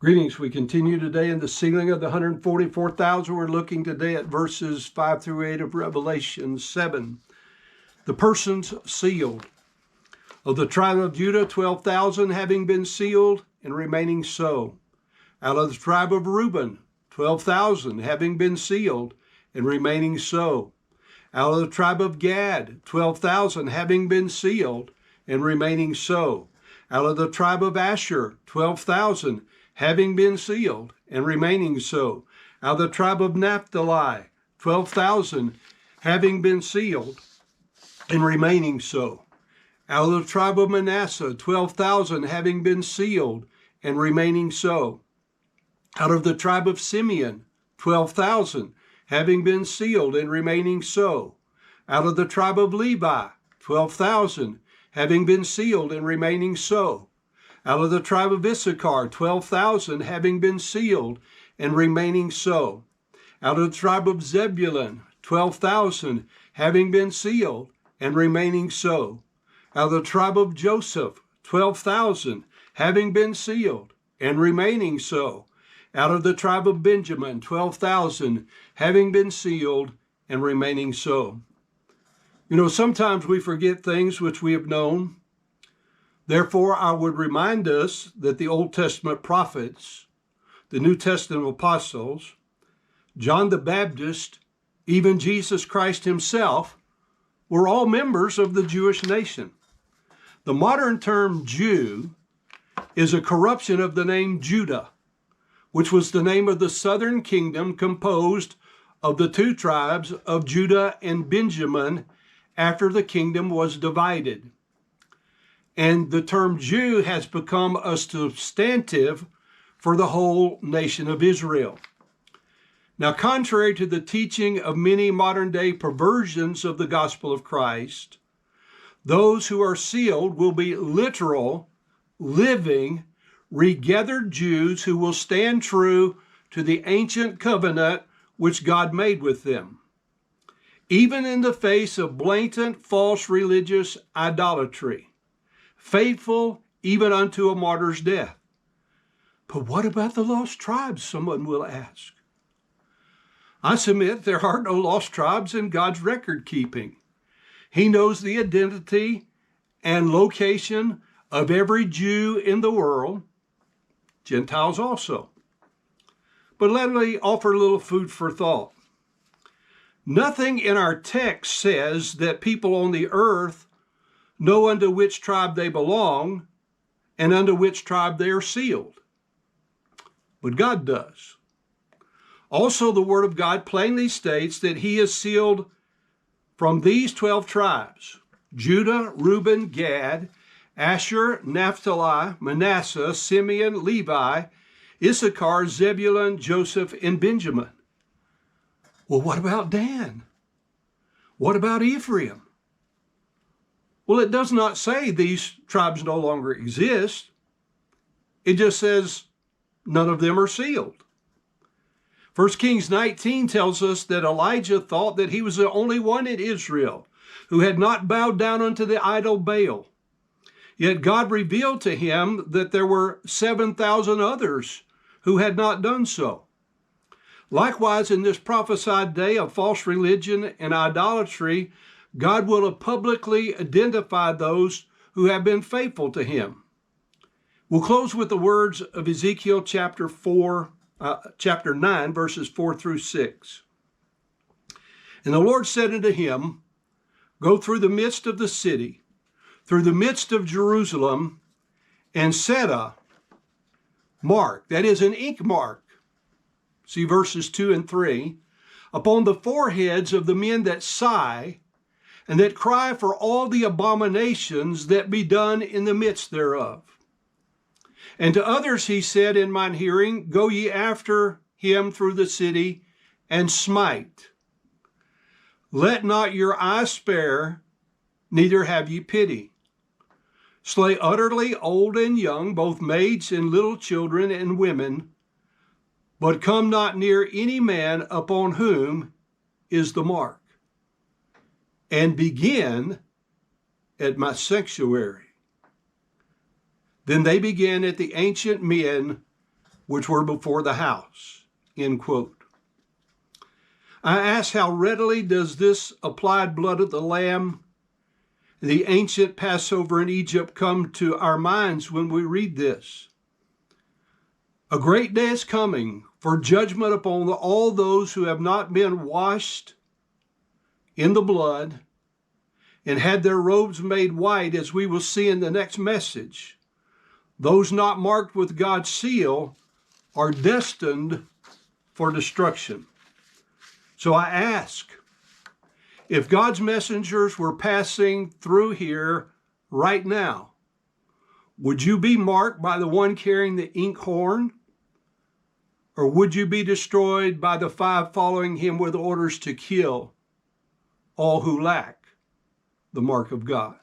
Greetings. We continue today in the sealing of the 144,000. We're looking today at verses 5 through 8 of Revelation 7. The persons sealed. Of the tribe of Judah, 12,000 having been sealed and remaining so. Out of the tribe of Reuben, 12,000 having been sealed and remaining so. Out of the tribe of Gad, 12,000 having been sealed and remaining so. Out of the tribe of Asher, 12,000 having been sealed and remaining so. Out of the tribe of Naphtali, 12,000 having been sealed and remaining so. Out of the tribe of Manasseh, 12,000 having been sealed and remaining so. Out of the tribe of Simeon, 12,000 having been sealed and remaining so. Out of the tribe of Levi, 12,000 having been sealed and remaining so. Out of the tribe of Issachar, 12,000 having been sealed and remaining so. Out of the tribe of Zebulun, 12,000 having been sealed and remaining so. Out of the tribe of Joseph, 12,000 having been sealed and remaining so. Out of the tribe of Benjamin, 12,000 having been sealed and remaining so. You know, sometimes we forget things which we have known. Therefore, I would remind us that the Old Testament prophets, the New Testament apostles, John the Baptist, even Jesus Christ himself, were all members of the Jewish nation. The modern term Jew is a corruption of the name Judah, which was the name of the southern kingdom composed of the two tribes of Judah and Benjamin after the kingdom was divided. And the term Jew has become a substantive for the whole nation of Israel. Now, contrary to the teaching of many modern-day perversions of the gospel of Christ, those who are sealed will be literal, living, regathered Jews who will stand true to the ancient covenant which God made with them, even in the face of blatant false religious idolatry. Faithful even unto a martyr's death. But what about the lost tribes, someone will ask? I submit there are no lost tribes in God's record keeping. He knows the identity and location of every Jew in the world, Gentiles also. But let me offer a little food for thought. Nothing in our text says that people on the earth know unto which tribe they belong and unto which tribe they are sealed. But God does. Also, the Word of God plainly states that He is sealed from these 12 tribes: Judah, Reuben, Gad, Asher, Naphtali, Manasseh, Simeon, Levi, Issachar, Zebulun, Joseph, and Benjamin. Well, what about Dan? What about Ephraim? Well, it does not say these tribes no longer exist. It just says none of them are sealed. 1 Kings 19 tells us that Elijah thought that he was the only one in Israel who had not bowed down unto the idol Baal. Yet God revealed to him that there were 7,000 others who had not done so. Likewise, in this prophesied day of false religion and idolatry, God will have publicly identified those who have been faithful to Him. We'll close with the words of Ezekiel chapter 9, verses 4 through 6. And the Lord said unto him, Go through the midst of the city, through the midst of Jerusalem, and set a mark, that is an ink mark, see verses 2 and 3, upon the foreheads of the men that sigh, and that cry for all the abominations that be done in the midst thereof. And to others he said in mine hearing, Go ye after him through the city, and smite. Let not your eye spare, neither have ye pity. Slay utterly old and young, both maids and little children and women, but come not near any man upon whom is the mark. And begin at my sanctuary. Then they began at the ancient men which were before the house." End quote. I ask, how readily does this applied blood of the Lamb, the ancient Passover in Egypt, come to our minds when we read this? A great day is coming for judgment upon all those who have not been washed in the blood and had their robes made white, as we will see in the next message. Those not marked with God's seal are destined for destruction. So I ask, if God's messengers were passing through here right now, would you be marked by the one carrying the inkhorn? Or would you be destroyed by the 5 following him with orders to kill all who lack the mark of God?